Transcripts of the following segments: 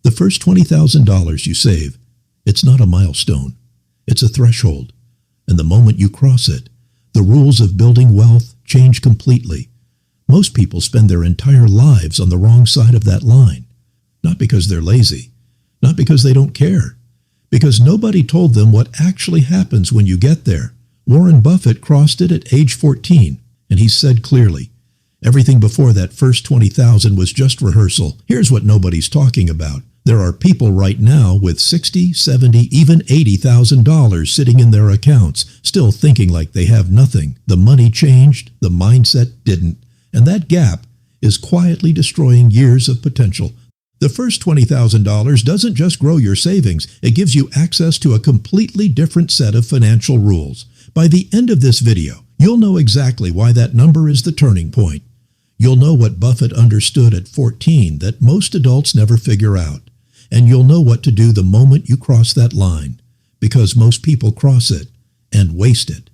The first $20,000 you save, it's not a milestone. It's a threshold. And the moment you cross it, the rules of building wealth change completely. Most people spend their entire lives on the wrong side of that line. Not because they're lazy, not because they don't care, because nobody told them what actually happens when you get there. Warren Buffett crossed it at age 14, and he said clearly, everything before that first 20,000 was just rehearsal. Here's what nobody's talking about. There are people right now with $60, $70, even $80,000 sitting in their accounts, still thinking like they have nothing. The money changed, the mindset didn't. And that gap is quietly destroying years of potential. The first $20,000 doesn't just grow your savings, it gives you access to a completely different set of financial rules. By the end of this video, you'll know exactly why that number is the turning point. You'll know what Buffett understood at 14 that most adults never figure out. And you'll know what to do the moment you cross that line, because most people cross it and waste it.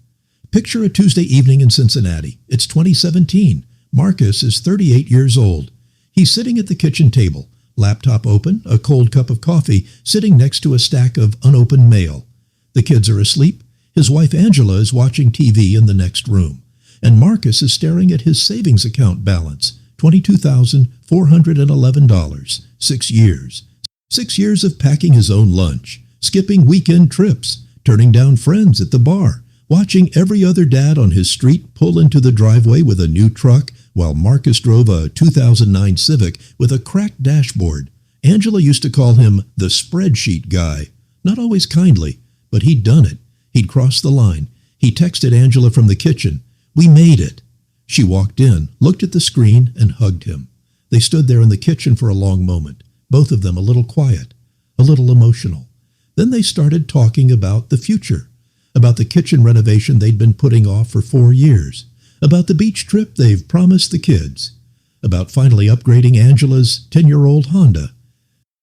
Picture a Tuesday evening in Cincinnati. It's 2017. Marcus is 38 years old. He's sitting at the kitchen table, laptop open, a cold cup of coffee, sitting next to a stack of unopened mail. The kids are asleep. His wife Angela is watching TV in the next room. And Marcus is staring at his savings account balance, $22,411, 6 years. 6 years of packing his own lunch, skipping weekend trips, turning down friends at the bar, watching every other dad on his street pull into the driveway with a new truck while Marcus drove a 2009 Civic with a cracked dashboard. Angela used to call him the spreadsheet guy. Not always kindly, but he'd done it. He'd crossed the line. He texted Angela from the kitchen, "We made it." She walked in, looked at the screen, and hugged him. They stood there in the kitchen for a long moment, both of them a little quiet, a little emotional. Then they started talking about the future, about the kitchen renovation they'd been putting off for 4 years, about the beach trip they've promised the kids, about finally upgrading Angela's 10-year-old Honda.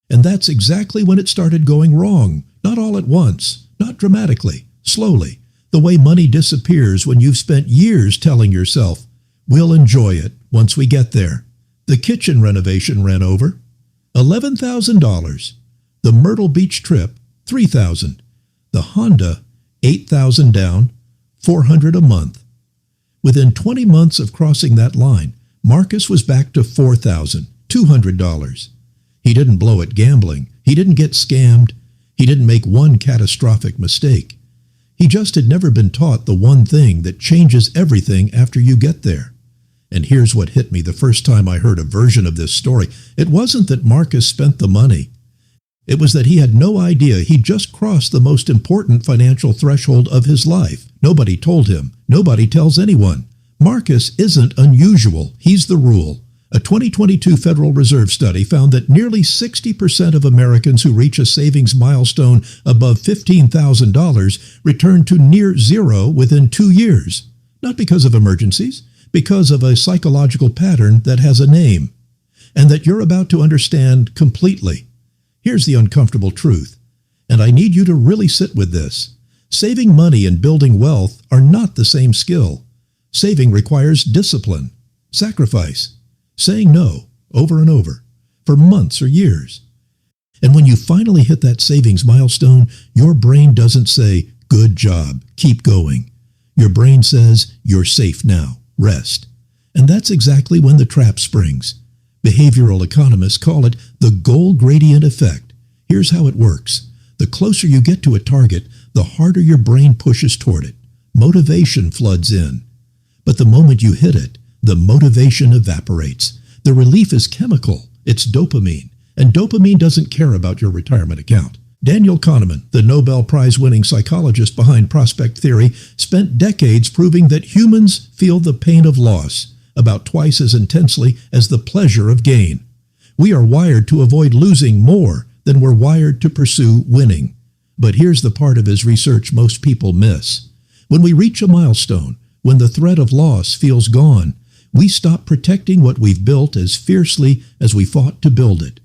And that's exactly when it started going wrong, not all at once, not dramatically, slowly, the way money disappears when you've spent years telling yourself, "We'll enjoy it once we get there." The kitchen renovation ran over. $11,000. The Myrtle Beach trip, $3,000. The Honda, $8,000 down, $400 a month. Within 20 months of crossing that line, Marcus was back to $4,200. He didn't blow it gambling. He didn't get scammed. He didn't make one catastrophic mistake. He just had never been taught the one thing that changes everything after you get there. And here's what hit me the first time I heard a version of this story. It wasn't that Marcus spent the money. It was that he had no idea he'd just crossed the most important financial threshold of his life. Nobody told him. Nobody tells anyone. Marcus isn't unusual. He's the rule. A 2022 Federal Reserve study found that nearly 60% of Americans who reach a savings milestone above $15,000 return to near zero within 2 years. Not because of emergencies, because of a psychological pattern that has a name, and that you're about to understand completely. Here's the uncomfortable truth, and I need you to really sit with this. Saving money and building wealth are not the same skill. Saving requires discipline, sacrifice, saying no over and over for months or years. And when you finally hit that savings milestone, your brain doesn't say, "Good job, keep going." Your brain says, "You're safe now, rest." And that's exactly when the trap springs. Behavioral economists call it the goal gradient effect. Here's how it works. The closer you get to a target, the harder your brain pushes toward it. Motivation floods in. But the moment you hit it, the motivation evaporates. The relief is chemical. It's dopamine. And dopamine doesn't care about your retirement account. Daniel Kahneman, the Nobel Prize-winning psychologist behind prospect theory, spent decades proving that humans feel the pain of loss about twice as intensely as the pleasure of gain. We are wired to avoid losing more than we're wired to pursue winning. But here's the part of his research most people miss. When we reach a milestone, when the threat of loss feels gone, we stop protecting what we've built as fiercely as we fought to build it.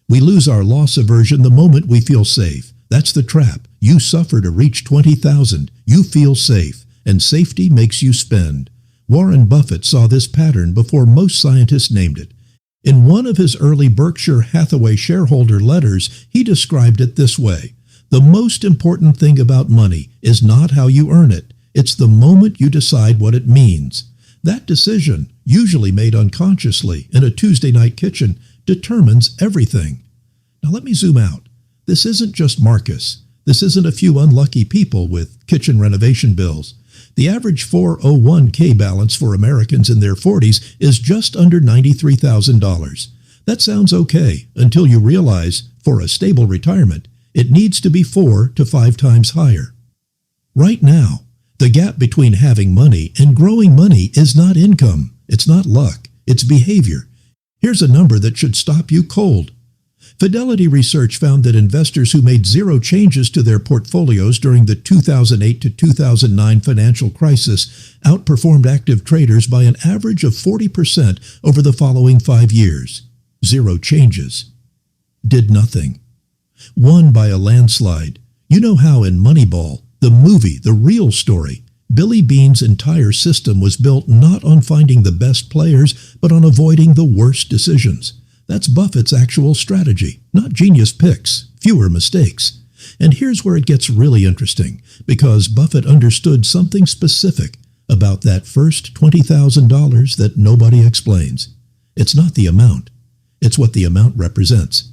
We lose our loss aversion the moment we feel safe. That's the trap. You suffer to reach 20,000. You feel safe, and safety makes you spend. Warren Buffett saw this pattern before most scientists named it. In one of his early Berkshire Hathaway shareholder letters, he described it this way: "The most important thing about money is not how you earn it. It's the moment you decide what it means. That decision, usually made unconsciously in a Tuesday night kitchen, determines everything." Now let me zoom out. This isn't just Marcus. This isn't a few unlucky people with kitchen renovation bills. The average 401k balance for Americans in their 40s is just under $93,000. That sounds okay until you realize, for a stable retirement, it needs to be 4 to 5 times higher. Right now, the gap between having money and growing money is not income. It's not luck. It's behavior. Here's a number that should stop you cold. Fidelity Research found that investors who made zero changes to their portfolios during the 2008 to 2009 financial crisis outperformed active traders by an average of 40% over the following 5 years. Zero changes. Did nothing. Won by a landslide. You know how in Moneyball, the movie, the real story, Billy Beane's entire system was built not on finding the best players, but on avoiding the worst decisions. That's Buffett's actual strategy, not genius picks, fewer mistakes. And here's where it gets really interesting, because Buffett understood something specific about that first $20,000 that nobody explains. It's not the amount. It's what the amount represents.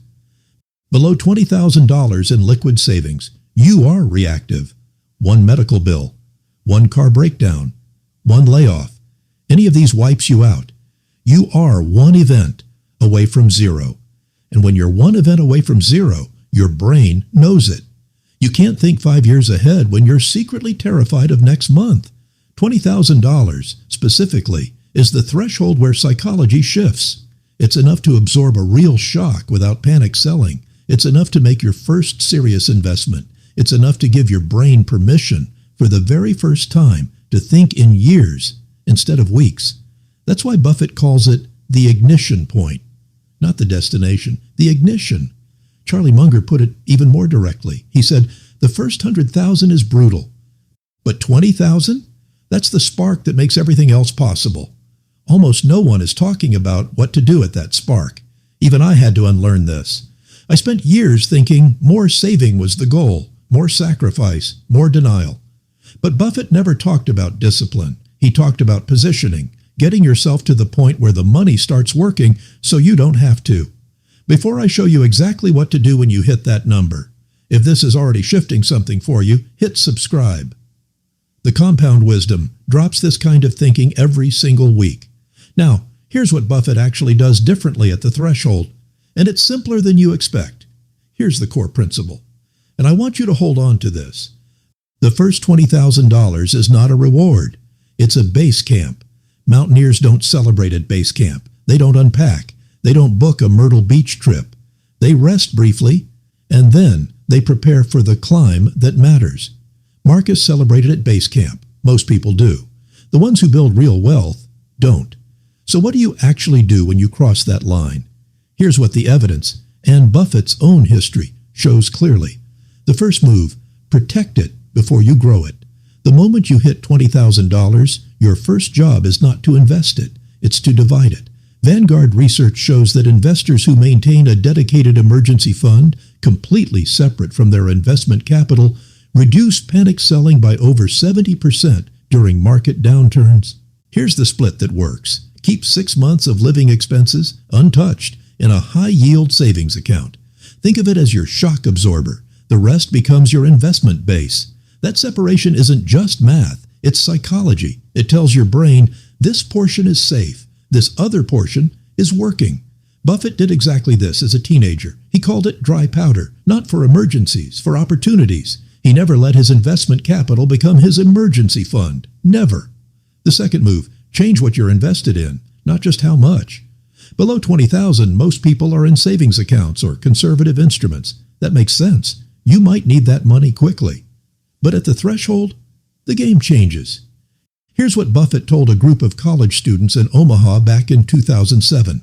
Below $20,000 in liquid savings, you are reactive. One medical bill, one car breakdown, one layoff. Any of these wipes you out. You are one event away from zero. And when you're one event away from zero, your brain knows it. You can't think 5 years ahead when you're secretly terrified of next month. $20,000, specifically, is the threshold where psychology shifts. It's enough to absorb a real shock without panic selling. It's enough to make your first serious investment. It's enough to give your brain permission, for the very first time, to think in years instead of weeks. That's why Buffett calls it the ignition point. Not the destination, the ignition. Charlie Munger put it even more directly. He said, the first 100,000 is brutal, but 20,000? That's the spark that makes everything else possible. Almost no one is talking about what to do at that spark. Even I had to unlearn this. I spent years thinking more saving was the goal, more sacrifice, more denial. But Buffett never talked about discipline. He talked about positioning, getting yourself to the point where the money starts working so you don't have to. Before I show you exactly what to do when you hit that number, if this is already shifting something for you, hit subscribe. The Compound Wisdom drops this kind of thinking every single week. Now, here's what Buffett actually does differently at the threshold, and it's simpler than you expect. Here's the core principle, and I want you to hold on to this. The first $20,000 is not a reward. It's a base camp. Mountaineers don't celebrate at base camp. They don't unpack. They don't book a Myrtle Beach trip. They rest briefly, and then they prepare for the climb that matters. Marcus celebrated at base camp. Most people do. The ones who build real wealth don't. So what do you actually do when you cross that line? Here's what the evidence, and Buffett's own history, shows clearly. The first move, protect it before you grow it. The moment you hit $20,000, your first job is not to invest it, it's to divide it. Vanguard research shows that investors who maintain a dedicated emergency fund, completely separate from their investment capital, reduce panic selling by over 70% during market downturns. Here's the split that works. Keep 6 months of living expenses untouched in a high-yield savings account. Think of it as your shock absorber. The rest becomes your investment base. That separation isn't just math, it's psychology. It tells your brain, this portion is safe, this other portion is working. Buffett did exactly this as a teenager. He called it dry powder, not for emergencies, for opportunities. He never let his investment capital become his emergency fund. Never. The second move, change what you're invested in, not just how much. Below $20,000, most people are in savings accounts or conservative instruments. That makes sense. You might need that money quickly. But at the threshold, the game changes. Here's what Buffett told a group of college students in Omaha back in 2007.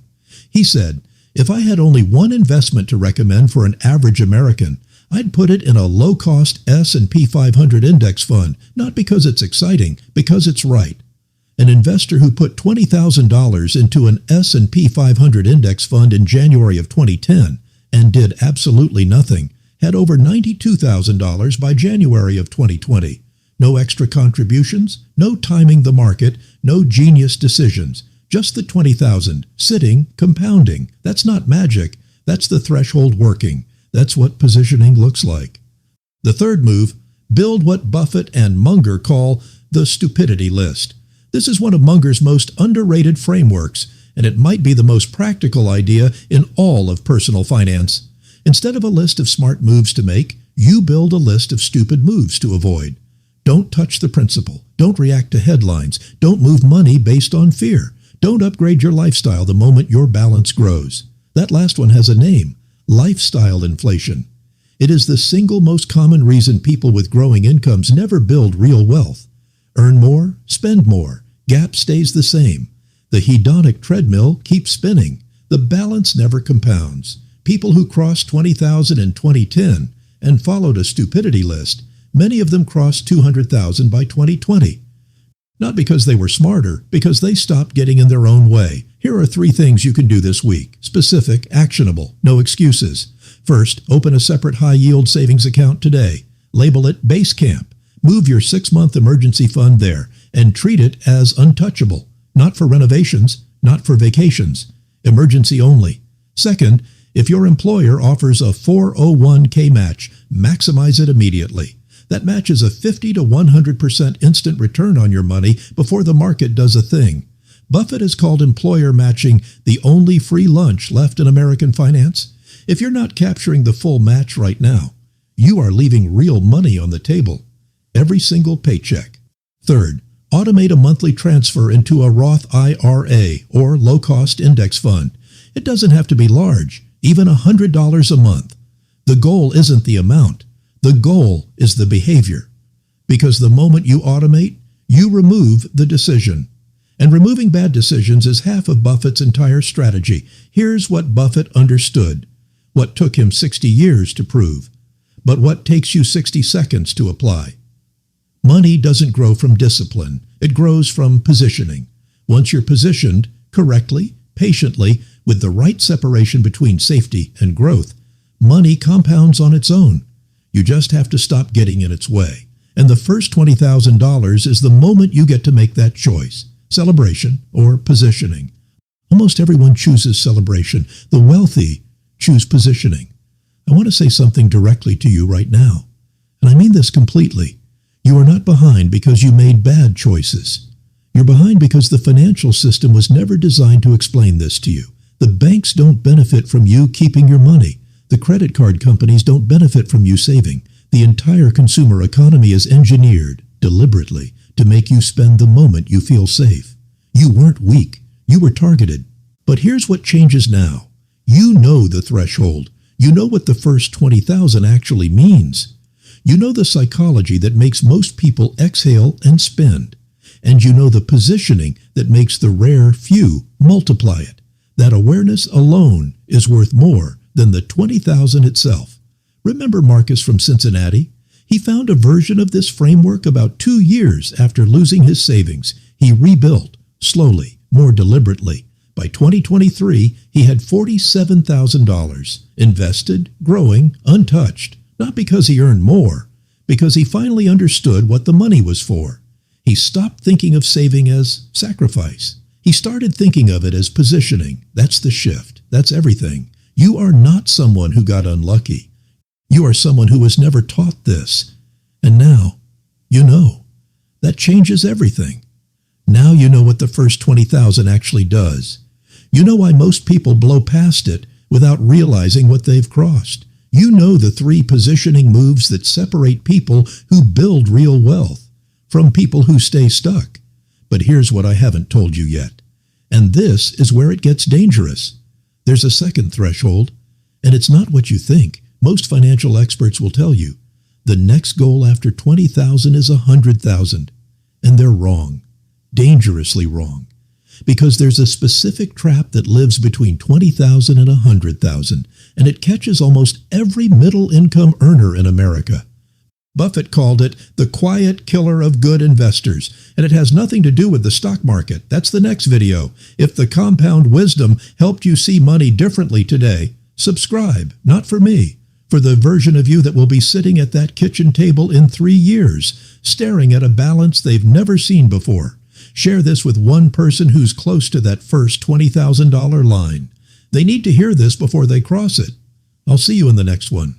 He said, if I had only one investment to recommend for an average American, I'd put it in a low-cost S&P 500 index fund, not because it's exciting, because it's right. An investor who put $20,000 into an S&P 500 index fund in January of 2010 and did absolutely nothing had over $92,000 by January of 2020. No extra contributions, no timing the market, no genius decisions, just the $20,000 sitting, compounding. That's not magic. That's the threshold working. That's what positioning looks like. The third move, build what Buffett and Munger call the stupidity list. This is one of Munger's most underrated frameworks, and it might be the most practical idea in all of personal finance. Instead of a list of smart moves to make, you build a list of stupid moves to avoid. Don't touch the principal. Don't react to headlines. Don't move money based on fear. Don't upgrade your lifestyle the moment your balance grows. That last one has a name, lifestyle inflation. It is the single most common reason people with growing incomes never build real wealth. Earn more, spend more. Gap stays the same. The hedonic treadmill keeps spinning. The balance never compounds. People who crossed 20,000 in 2010 and followed a stupidity list, many of them crossed 200,000 by 2020. Not because they were smarter, because they stopped getting in their own way. Here are 3 things you can do this week. Specific, actionable, no excuses. First, open a separate high-yield savings account today. Label it Base Camp. Move your 6-month emergency fund there and treat it as untouchable. Not for renovations, not for vacations. Emergency only. Second, if your employer offers a 401k match, maximize it immediately. That match is a 50 to 100% instant return on your money before the market does a thing. Buffett has called employer matching the only free lunch left in American finance. If you're not capturing the full match right now, you are leaving real money on the table. Every single paycheck. Third, automate a monthly transfer into a Roth IRA or low-cost index fund. It doesn't have to be large, even $100 a month. The goal isn't the amount. The goal is the behavior. Because the moment you automate, you remove the decision. And removing bad decisions is half of Buffett's entire strategy. Here's what Buffett understood. What took him 60 years to prove. But what takes you 60 seconds to apply. Money doesn't grow from discipline. It grows from positioning. Once you're positioned correctly, patiently, with the right separation between safety and growth, money compounds on its own. You just have to stop getting in its way. And the first $20,000 is the moment you get to make that choice. Celebration or positioning. Almost everyone chooses celebration. The wealthy choose positioning. I want to say something directly to you right now. And I mean this completely. You are not behind because you made bad choices. You're behind because the financial system was never designed to explain this to you. The banks don't benefit from you keeping your money. The credit card companies don't benefit from you saving. The entire consumer economy is engineered, deliberately, to make you spend the moment you feel safe. You weren't weak. You were targeted. But here's what changes now. You know the threshold. You know what the first 20,000 actually means. You know the psychology that makes most people exhale and spend. And you know the positioning that makes the rare few multiply it. That awareness alone is worth more than the 20,000 itself. Remember Marcus from Cincinnati? He found a version of this framework about 2 years after losing his savings. He rebuilt, slowly, more deliberately. By 2023, he had $47,000, invested, growing, untouched. Not because he earned more, because he finally understood what the money was for. He stopped thinking of saving as sacrifice. He started thinking of it as positioning. That's the shift. That's everything. You are not someone who got unlucky. You are someone who was never taught this. And now, you know. That changes everything. Now you know what the first 20,000 actually does. You know why most people blow past it without realizing what they've crossed. You know the 3 positioning moves that separate people who build real wealth from people who stay stuck. But here's what I haven't told you yet. And this is where it gets dangerous. There's a second threshold, and it's not what you think. Most financial experts will tell you the next goal after 20,000 is 100,000. And they're wrong, dangerously wrong. Because there's a specific trap that lives between 20,000 and 100,000, and it catches almost every middle-income earner in America. Buffett called it the quiet killer of good investors, and it has nothing to do with the stock market. That's the next video. If the compound wisdom helped you see money differently today, subscribe, not for me, for the version of you that will be sitting at that kitchen table in 3 years, staring at a balance they've never seen before. Share this with one person who's close to that first $20,000 line. They need to hear this before they cross it. I'll see you in the next one.